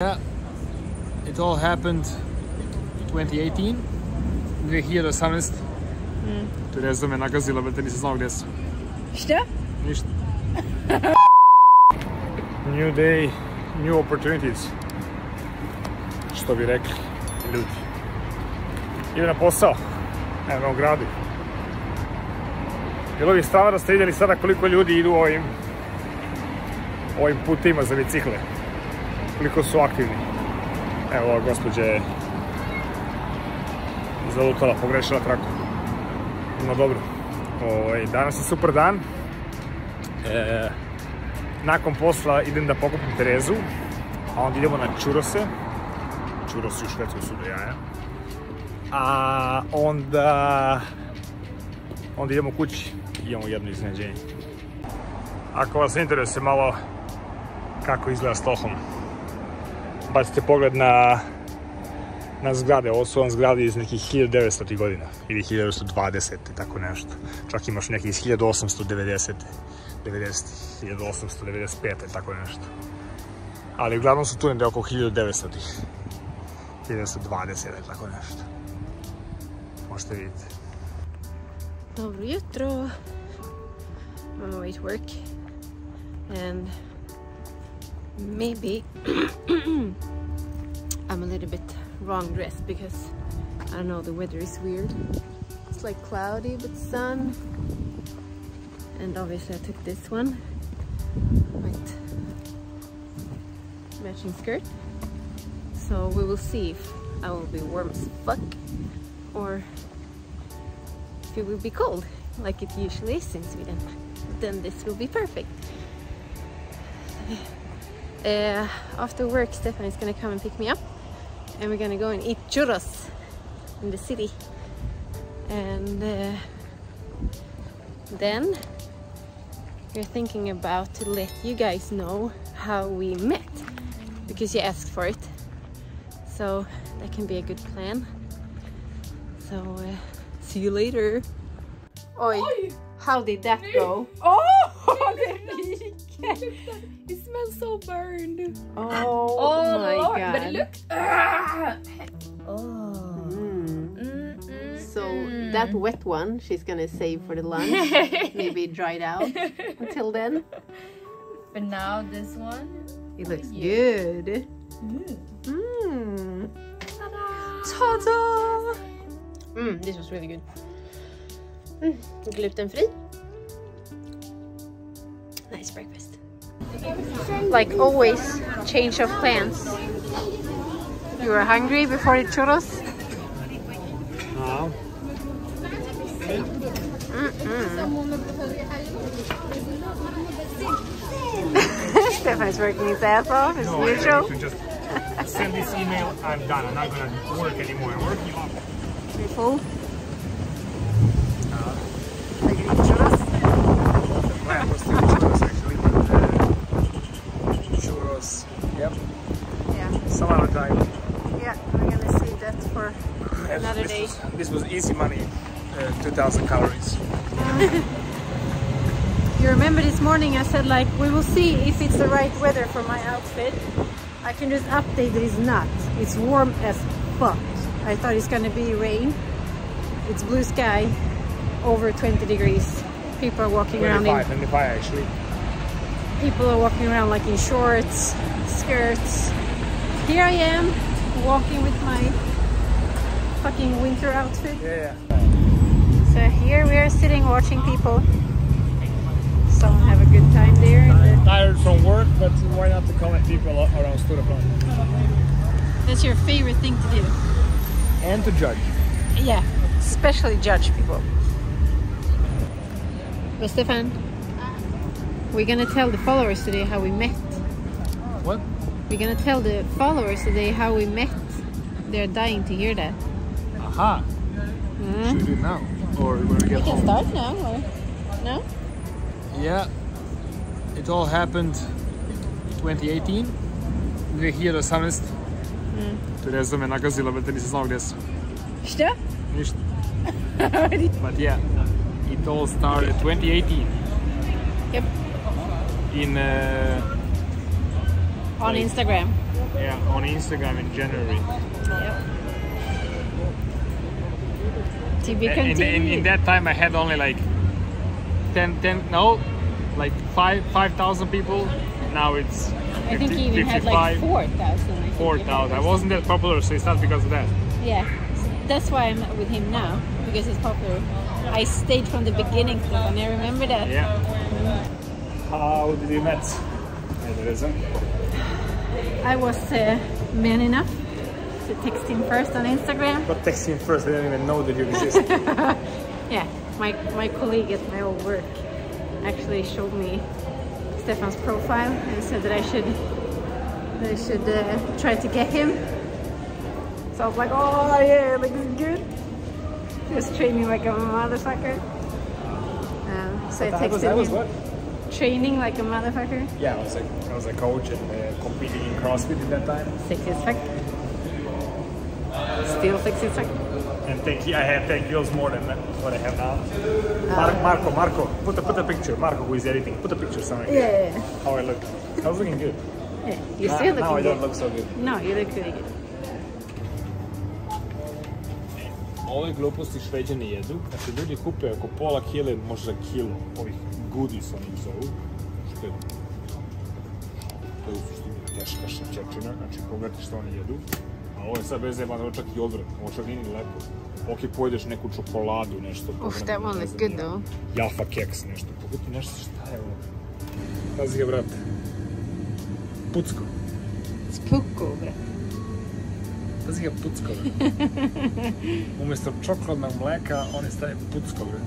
Yeah, it all happened 2018, 2018. Tereza me nagazila, brate, nisam znao gdje sam. Šta? Ništa. New day, new opportunities. Što bi rekli ljudi. Idem na posao, evo u gradu. Bilo bi stvarno da ste vidjeli sada koliko ljudi idu ovim putima za bicikle. Koliko su aktivni. Evo, ova gospođa je zalutala, pogrešila traku. No dobro, danas je super dan. Nakon posla idem da pokupim Terezu, a onda idemo na čurose. Čurosi u Švedsku su do jaja. A onda idemo kući, imamo jedno iznenađenje. Ako vas interesuje malo kako izgleda Stockholm, bacite pogled na zgrade. Ovo su vam zgrade iz nekih 1900. godina ili 1920. tako nešto. Čak imaš neki iz 1890. 1895. tako nešto. Ali uglavnom su tu negdje oko 1900. 1920. tako nešto. Možete vidjeti. Dobro jutro. I'm on my way to work. And maybe I'm a little bit wrong dressed because I don't know, the weather is weird. It's like cloudy with sun, and obviously I took this one with matching skirt, so we will see if I will be warm as fuck or if it will be cold like it usually is in Sweden. Then this will be perfect. After work, Stefan is gonna come and pick me up, and we're gonna go and eat churros in the city. And then we're thinking about to let you guys know how we met, because you asked for it. So that can be a good plan. So see you later. Oi, how did that go? Oh, it smells so burned. Oh my Lord, god. but it looks... So that wet one she's gonna save for the lunch. Maybe dry it out until then. But now this one. It looks good. Ta-da! This was really good. Gluten-free. Nice breakfast. Like always, change of plans. You were hungry before the churros? No. Stefan is working his ass off as usual. Just send this email, I'm done. I'm not gonna work anymore. I'm working off. You full? Are you eating churros? The plan was to eat churros actually, but churros, yep, Yeah. some other time. Yeah, we're gonna save that for another day. This was easy money, 2,000 calories. You remember this morning I said like we will see if it's the right weather for my outfit. I can just update that it's not. It's warm as fuck. I thought it's gonna be rain. It's blue sky, over 20 degrees. People are walking around in 25 actually. people are walking around like in shorts, skirts. Here I am walking with my fucking winter outfit. Yeah. So here we are sitting watching people. Some have a good time there. Tired from work, but why not to comment people around Stureplan? That's your favorite thing to do. And to judge. Yeah, especially judge people. But Stefan, we're gonna tell the followers today how we met. What? We're gonna tell the followers today how we met. They're dying to hear that. Aha! Should we do it now? Or when we get We can home? start now, or no? Yeah, it all happened 2018, 2018. Tereza me nagazila, brate, nisam znao gdje sam. Šta? Ništa. But yeah, it all started 2018. Yep. In On Instagram. Yeah, on Instagram in January. Yep. To be In continued. that time, I had only like 5,000 people. Now it's 50, I think he even 55, had like 4,000. 4,000. I wasn't that popular, so it's not because of that. Yeah, that's why I'm with him now, because he's popular. I stayed from the beginning, Stefan. I remember that. Yeah. How did you met? I was man enough to text him first on Instagram. But text him first, I didn't even know that you exist. Yeah, my colleague at my old work actually showed me Stefan's profile and said that I should try to get him. So I was like, oh yeah, looks good. He was training like a motherfucker. So I texted him. What? Training like a motherfucker. Yeah, I was a coach and competing in CrossFit at that time. Sexy as fuck. Still sexy as fuck. And I had 10 kilos more than what I have now. Marco, put a picture. Marco, who is editing, put a picture somewhere. Yeah. How I look. I was looking good. Yeah, you still looking now I don't good. look so good. No, you look really good. Ove gluposti Šveđani jedu, znači ljudi kupe oko pola kile, možda kilo ovih goodies onih zovu, što je to je u suštini teška šećerčina, znači pogledajte što oni jedu, a ovo je sad bez jebana, ovo čak i odvrat, ovo čak nije ni lepo. Ok, pojedeš neku čokoladu, nešto. That one looks good though. Jaffa keks, nešto, pogledajte nešto, šta je ovo? Pazi ga, brate. Pucko. Spuko, bre. Pazi ga, pucko, bre. Umjesto čokoladnog mleka, oni stave pucko, bre.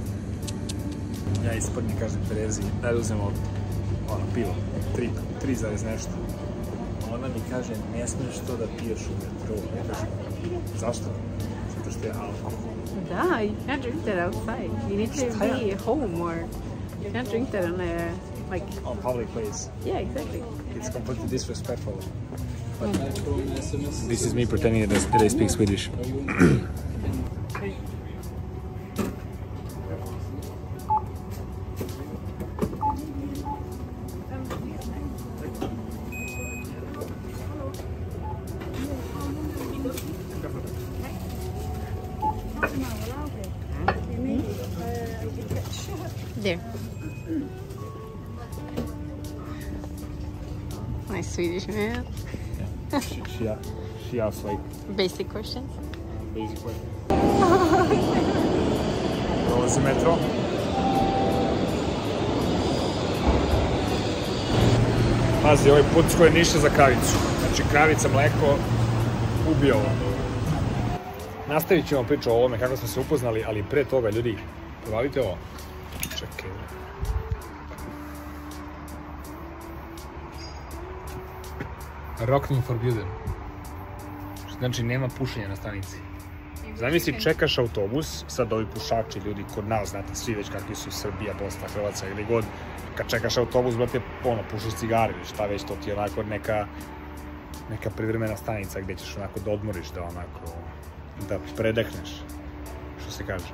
Ja ispadni kažem Terezi, daj da uzmemo pivo, 3, nešto. Ona mi kaže, ne smiješ to da piješ u metru. Ja kažem, zašto? Zato što je alkohol. Da, you can't drink that outside. You need to be home or you can't drink that on a On public place. Yeah, exactly. It's completely disrespectful. But this is me pretending that I speak Swedish. There. My Swedish man. She asks like Basic questions. basic questions. Dolazi metro. Pazi, ovaj pucko je ništa za kravicu. Znači kravica, mleko, ubio ovo. Nastavit ćemo priču o ovome kako smo se upoznali, ali pre toga, ljudi, provalite ovo. Čekaj. Rocking forbidden. Znači, nema pušenja na stanici. Zamisli, čekaš autobus, sad ovi pušači, ljudi kod nas, znate, svi već kakvi su Srbija, Bosna, Hrvatska ili god, kad čekaš autobus, brate, pušiš cigare ili šta već, to ti je onako neka privremena stanica gdje ćeš onako da odmoriš, da predehneš, što se kaže.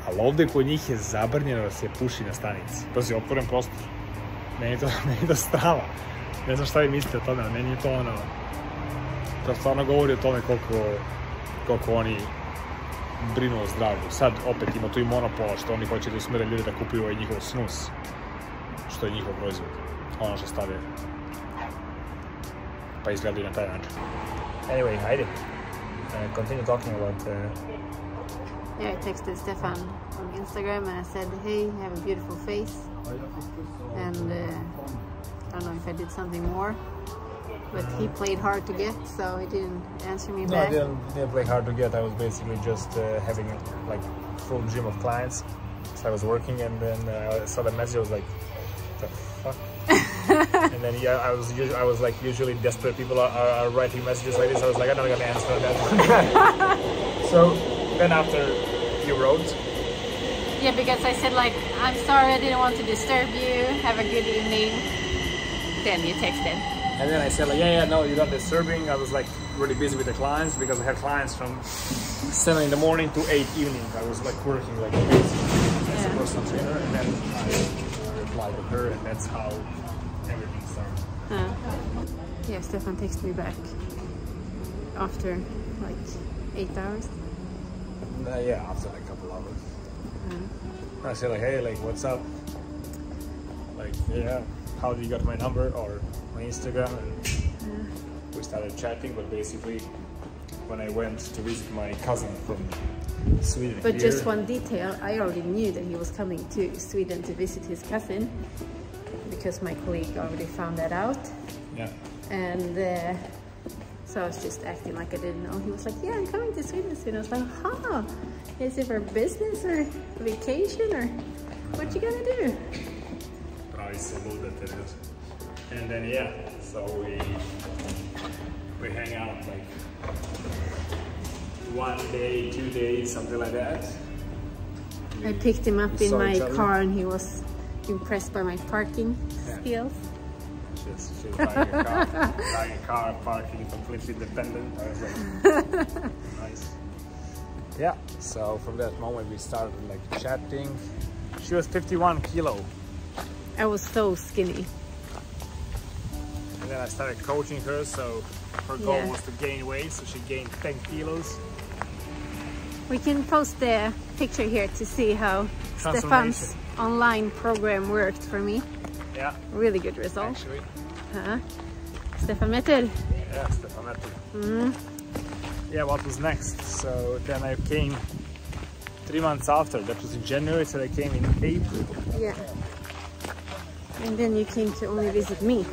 Ali ovdje kod njih je zabranjeno da se puši na stanici. To je otvoren prostor. Meni je to strava. Ne znam šta vi mislite o tome, ali meni je to ono... To stvarno govori o tome koliko oni brinu o zdravlju. Sad opet ima tu i monopola što oni hoće da usmere ljude da kupuju ovaj njihov snus. Što je njihov proizvod. Ono što stave. Pa izgledaju na taj način. Anyway, hajde. Continue talking about... Yeah, I texted Stefan on Instagram and I said, hey, you have a beautiful face. And I don't know if I did something more, but he played hard to get, so he didn't answer me back. No, I didn't play hard to get. I was basically just having like full gym of clients. So I was working and then I saw the message, I was like, what the fuck? And then yeah, I was like, usually desperate people are writing messages like this. I was like, I'm not gonna answer that. So then after you wrote. Yeah, because I said like, I'm sorry, I didn't want to disturb you. Have a good evening. Then you texted. And then I said like, yeah, no, you're not disturbing. I was like really busy with the clients because I had clients from 7 in the morning to 8 evening. I was like working like crazy as a personal trainer, and then I replied to her, and that's how everything started. Yeah, Stefan texted me back after like 8 hours. Yeah, after like a couple hours. I said like, hey, like, what's up? Like, yeah, how did you got my number or my Instagram? And we started chatting, but basically when I went to visit my cousin from Sweden. But just one detail, I already knew that he was coming to Sweden to visit his cousin because my colleague already found that out. Yeah. And so I was just acting like I didn't know. He was like, yeah, I'm coming to Sweden soon. I was like, huh, is it for business or vacation or what you gonna do? And then yeah, so we hang out like 1 day, 2 days, something like that. I picked him up in my car and he was impressed by my parking skills. She's buying a car, parking completely independent. I was like, nice. Yeah, so from that moment we started like chatting. She was 51 kilo. I was so skinny. And then I started coaching her, so her goal was to gain weight, so she gained 10 kilos. We can post the picture here to see how Stefan's online program worked for me. Yeah. Really good result. Actually. Stefan Metter. Yeah, Stefan Metter. Yeah, what was next? So then I came 3 months after. That was in January, so I came in April. Yeah. And then you came to only visit me.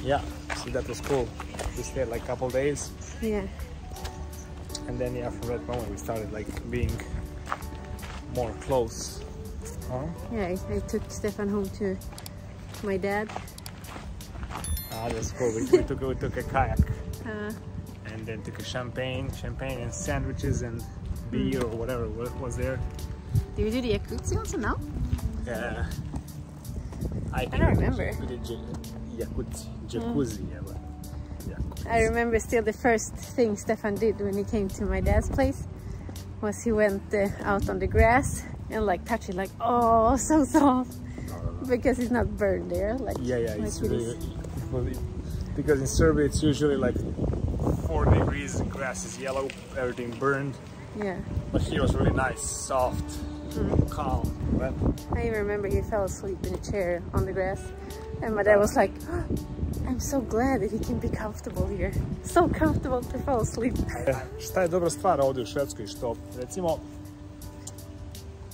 Yeah, so that was cool. We stayed like a couple days. Yeah. And then yeah, from that moment we started like being more close. Yeah, I took Stefan home to my dad. That's cool. We took a kayak. And then took a champagne and sandwiches and beer or whatever was there. Do we do the jacuzzi also now? Yeah. I don't remember. We did jacuzzi. I remember still the first thing Stefan did when he came to my dad's place was he went out on the grass and like touched it like, oh, so soft. Because it's not burned there. Like, it's really, because in Serbia it's usually like 4 degrees, the grass is yellow, everything burned. Yeah. But here was really nice, soft, calm. Right? I remember he fell asleep in a chair on the grass and my dad was like, oh, I'm so glad that he can be comfortable here. So comfortable to fall asleep. Šta je dobra stvar ovdje u Švedskoj, što recimo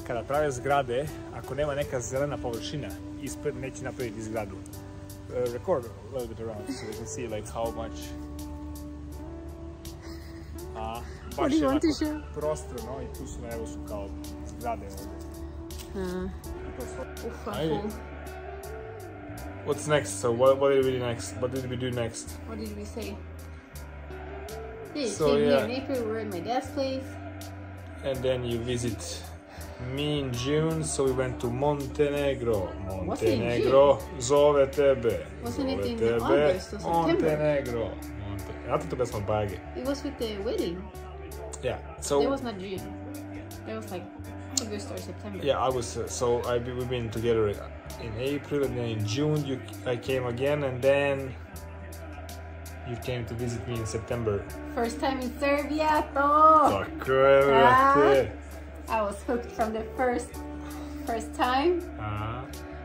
kada prave zgrade, ako nema neka zelena površina, ispred neće napraviti zgradu. Record a little bit around so we can see like how much. What do you want to show? Prostorno i tu su evo su kao zgrade ovdje. What's next? So what did we do next? What did we do next? What did we say? Yeah, so, came here in April, we were at my dad's place. And then you visit me in June, so we went to Montenegro. Montenegro, zove tebe. Wasn't it in August or September? Montenegro. Znate toga smo bage. It was with the wedding. Yeah, so... It was not June. It was like August or September. Yeah, I was, we've been together in April, and then in June I came again, and then you came to visit me in September. First time in Serbia, to! Tako je, brate. I was hooked from the first time.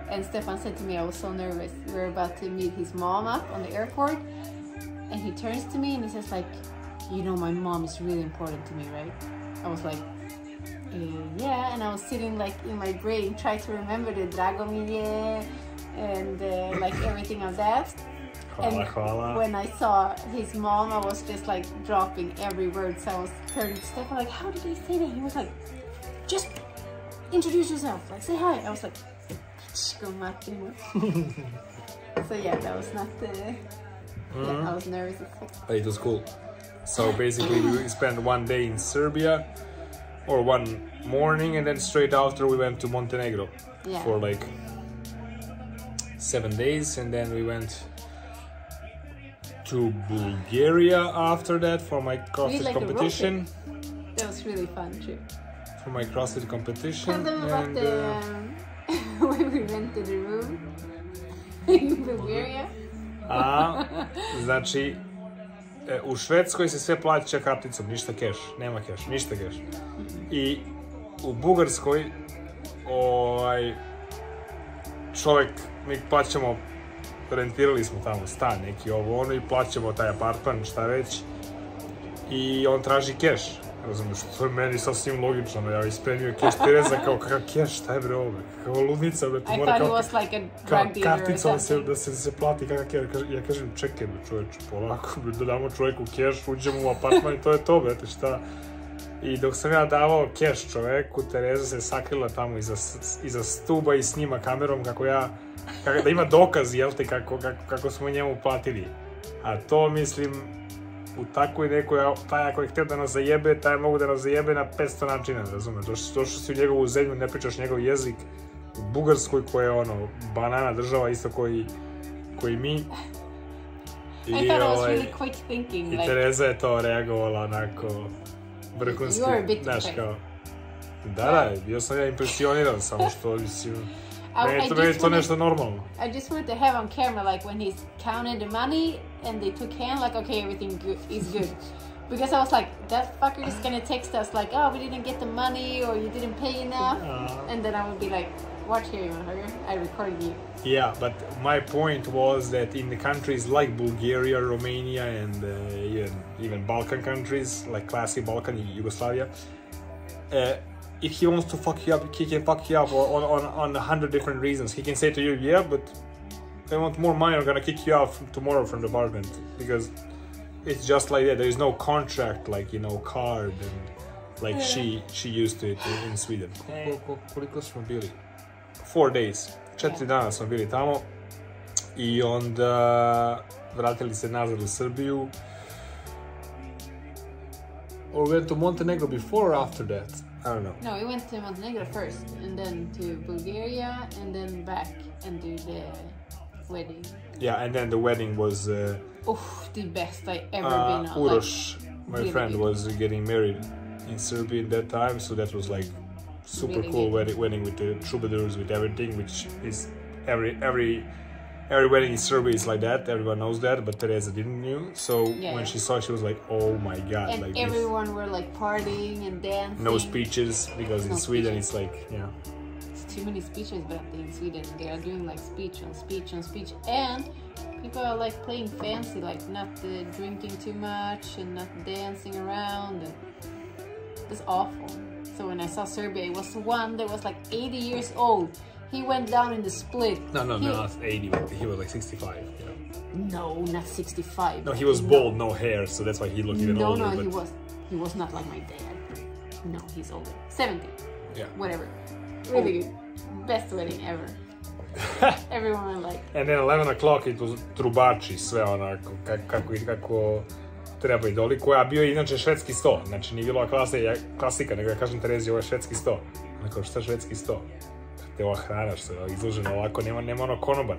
And Stefan said to me, I was so nervous. We were about to meet his mom up on the airport. And he turns to me and he says like, you know, my mom is really important to me, right? I was like, yeah. And I was sitting like in my brain, trying to remember the Dragomir and like everything of that. And when I saw his mom, I was just like dropping every word. So I was turning to Stefan like, how did he say that? He was like, just introduce yourself, like say hi. I was like, so yeah, that was not the... Yeah, I was nervous. It was cool. So basically we spent 1 day in Serbia, or 1 morning, and then straight after we went to Montenegro for like 7 days, and then we went to Bulgaria after that for my CrossFit competition. That was really fun trip. For my CrossFit competition. Tell them about the when we rented a room in Bulgaria. A, znači, u Švedskoj se sve plaća karticom, ništa keš, nema keš, ništa keš. I u Bugarskoj, čovjek, mi plaćamo, rentirali smo tamo stan neki ovo ono i plaćamo taj apartman, šta već. I on traži keš, razumiješ, to je meni sasvim logično, ja ispremio keš, Tereza kao kakav keš, šta je bre ovo, kakva ludnica, bre, I thought he was like a drug dealer or something. Da se plati kakav keš, ja kažem čekaj bre čoveče, polako, da damo čovjeku keš, uđemo u apartman i to je to, brete, šta. I dok sam ja davao keš čoveku, Tereza se sakrila tamo iza stuba i snima kamerom da ima dokaz, jel te, kako smo njemu platili. A to, mislim, u takvoj nekoj, taj ako je htio da nas zajebe, taj mogu da nas zajebe na 500 načina, razumeš? Došao si u njegovu zemlju, ne pričaš njegov jezik, u Bugarskoj koja je banana država, isto koji mi. I thought I was really quick thinking. I Tereza je to reagovala onako vrhunski. You were a bit kao, da, bio sam ja impresioniran, samo što, mislim, meni je to nešto normalno. I just wanted to have on camera, like, when he's counted the money and they took hand, like, okay, everything is good. Because I was like, that fucker is gonna text us, like, oh, we didn't get the money, or you didn't pay enough. And then I would be like, watch here, you motherfucker, I recorded you. Yeah, but my point was that in the countries like Bulgaria, Romania, and even Balkan countries, like classic Balkan, Yugoslavia, if he wants to fuck you up, he can fuck you up on 100 different reasons. He can say to you, yeah, but I want more money, I'm gonna kick you out tomorrow from the apartment. Because it's just like that. There is no contract, like, card, and like she used to it in Sweden. Koliko smo bili? 4 days. 4 dana smo bili tamo. I onda vratili se nazad u Srbiju. Or we went to Montenegro before or after that? I don't know. No, we went to Montenegro first, and then to Bulgaria, and then back and do the wedding. Yeah, and then the wedding was... the best I ever been on. Uroš, my really friend, good. was getting married in Serbia at that time, so that was like super really cool wedding with the troubadours, with everything, which is every wedding in Serbia is like that. Everyone knows that, but Teresa didn't know. So when she saw it, she was like, "Oh my god!" And like everyone were like partying and dancing. No speeches, because in Sweden it's like, it's too many speeches, but in Sweden they are doing like speech on speech on speech, and people are like playing fancy, like not drinking too much and not dancing around, and it's awful. So when I saw Serbia, it was one that was like 80 years old. He went down in the split. No, not 80, but he was like 65. No, not 65. No, he was bald, no hair, so that's why he looked even older. No, he was not like my dad. No, he's older. 70. Yeah. Whatever. Really good. Best wedding ever. Everyone like... And then 11 o'clock it was trubači, sve onako, kako treba idoli, koja bio je inače švedski sto. Znači nije bilo klasika, nego ja kažem Terezi, ovo je švedski sto. Onako, šta je švedski sto? Te ova hrana što je izložena ovako, nema ono konobar.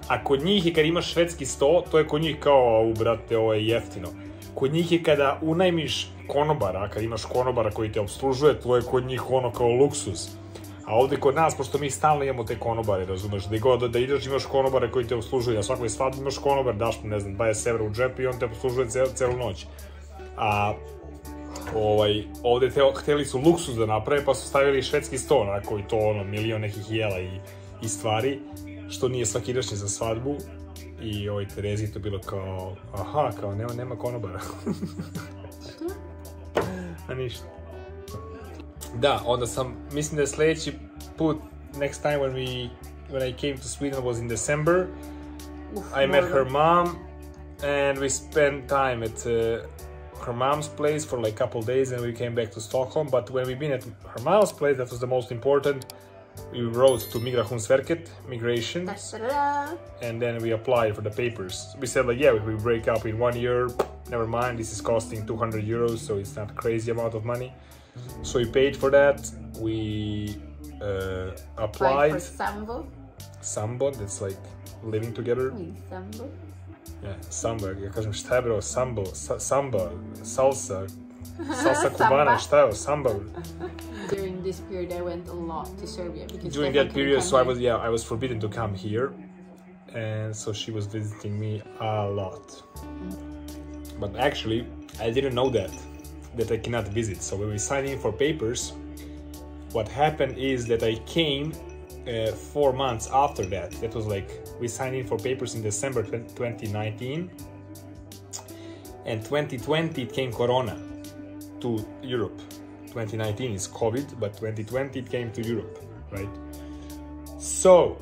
A kod njih je kad imaš švedski sto, to je kod njih kao, brate, ovo je jeftino. Kod njih je kada unajmiš konobara, kad imaš konobara koji te obslužuje, to je kod njih ono kao luksus. A ovdje kod nas, pošto mi stalno imamo te konobare, razumeš, gdje god da ideš imaš konobare koji te obslužuju, na svakoj svadbi imaš konobar, daš mu, ne znam, 20 evra u džep i on te obslužuje celu noć. A ovdje htjeli su luksus da naprave, pa su stavili švedski sto, onako, i to ono, milion nekih jela i stvari, što nije svakidašnje za svadbu. I Terezi to bilo kao, aha, kao nema konobara. A ništa. Da, onda mislim da je sljedeći put, next time when I came to Sweden was in December. I met her mom and we spent time at her mom's place for like a couple days, and we came back to Stockholm. But when we've been at her mom's place, that was the most important. We wrote to Migrationsverket, migrations, and then we applied for the papers. We said like, yeah, we break up in 1 year, never mind, this is costing 200 euros, so it's not a crazy amount of money. So we paid for that. We applied for Sambo. Sambo, that's like living together. Sambo. Yeah, samba. Ja kažem šta je bro, samba, salsa cubana, šta je samba? During this period, I went a lot to Serbia because during that period, so I was forbidden to come here, and so she was visiting me a lot. But actually, I didn't know that I cannot visit. So when we signed in for papers, what happened is that I came 4 months after that. That was like, we signed in for papers in December 2019, and 2020 it came Corona to Europe. 2019 is COVID, but 2020 it came to Europe, right? So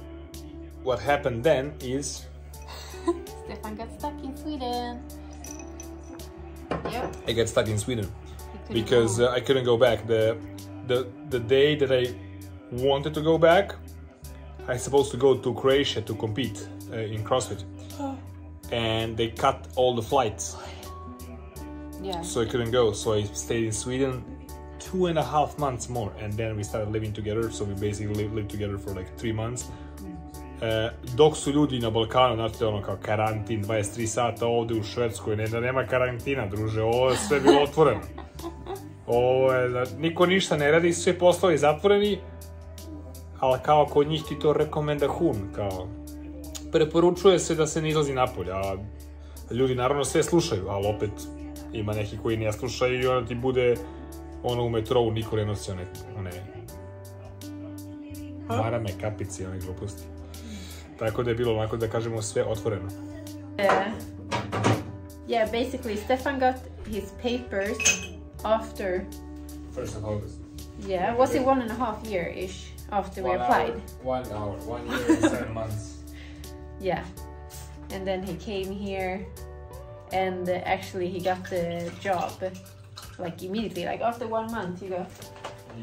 what happened then is Stefan got stuck in Sweden. Yep. I got stuck in Sweden because I couldn't go back. The day that I wanted to go back, I was supposed to go to Croatia to compete in CrossFit, and they cut all the flights. Yeah. So I couldn't go. So I stayed in Sweden 2.5 months more, and then we started living together. So we basically lived together for like 3 months. Dok su ljudi na Balkanu, znate ono kao karantin, 23 sata ovdje u Švedskoj, ne da nema karantina, druže, ovo je sve bilo otvoreno. Ovo je, niko ništa ne radi, sve poslovi zatvoreni, ali kao kod njih ti to rekomendahun, kao preporučuje se da se ne izlazi napolje, a ljudi naravno sve slušaju, ali opet ima neki koji ne slušaju i onda ti bude ono u metrovu, niko ne nosi one marame, kapici, one gluposti. Tako da je bilo onako da kažemo sve otvoreno. Yeah, basically Stefan got his papers after 1st of August. Yeah, was it 1.5 year-ish after we applied? 1 hour, 1 year and 7 months. Yeah, and then he came here, and actually he got the job like immediately, like after 1 month you got.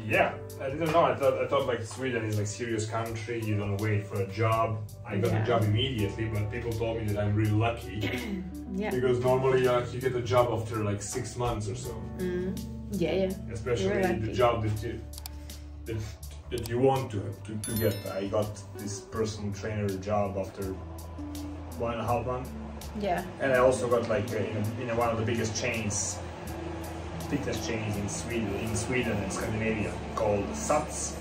Yeah, I didn't know. I thought like Sweden is like serious country. You don't wait for a job. I got a job immediately, but people told me that I'm really lucky. Yeah. Because normally you get a job after like 6 months or so. Yeah, yeah. Especially the job that you want to get. I got this personal trainer job after 1.5 months. Yeah. And I also got like in one of the biggest chains. Fitness chains in Sweden and Scandinavia called SATS.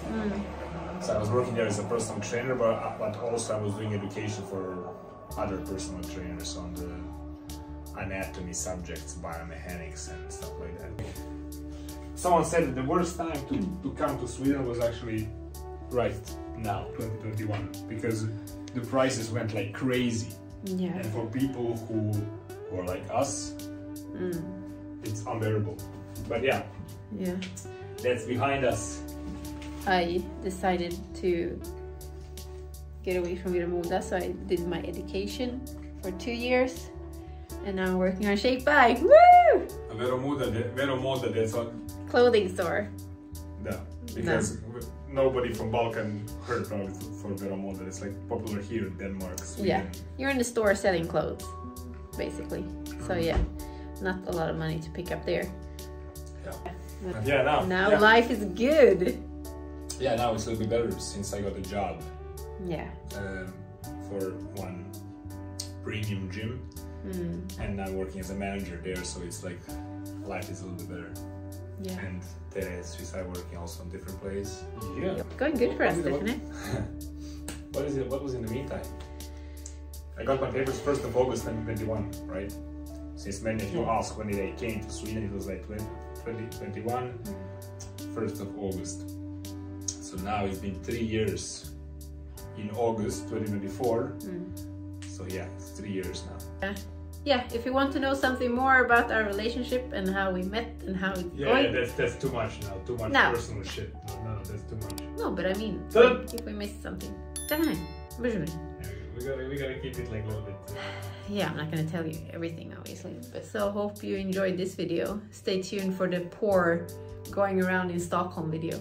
So I was working there as a personal trainer, but also I was doing education for other personal trainers on the anatomy subjects, biomechanics and stuff like that. Someone said that the worst time to come to Sweden was actually right now, 2021, because the prices went like crazy. Yeah. And for people who are like us, it's unbearable. But yeah, that's behind us. I decided to get away from Viramoda, so I did my education for 2 years, and now I'm working on Shape By. Woo! Viramoda, that's what? Clothing store. No, because nobody from Balkan heard about it for Viramoda. It's like popular here in Denmark, Sweden. Yeah, you're in the store selling clothes, basically. So yeah, not a lot of money to pick up there. Yeah, now life is good. Yeah, now it's a little bit better since I got a job. Yeah. For one premium gym, and I'm working as a manager there, so it's like life is a little bit better. Yeah. And she's working also in different place. Yeah. Going good for us, Stephanie. What was in the meantime? I got my papers 1st of August 2021, right? Since many of you asked when I came to Sweden, it was like 2021, 1st of August. So now it's been 3 years in August 2024. So yeah, it's 3 years now. Yeah, if you want to know something more about our relationship and how we met and how it's going. Yeah, that's too much now. Too much personal shit. No, that's too much. No, but I mean, like, if we missed something. We gotta keep it like a little bit. Yeah, I'm not gonna tell you everything, obviously. But so hope you enjoyed this video. Stay tuned for the poor going around in Stockholm video.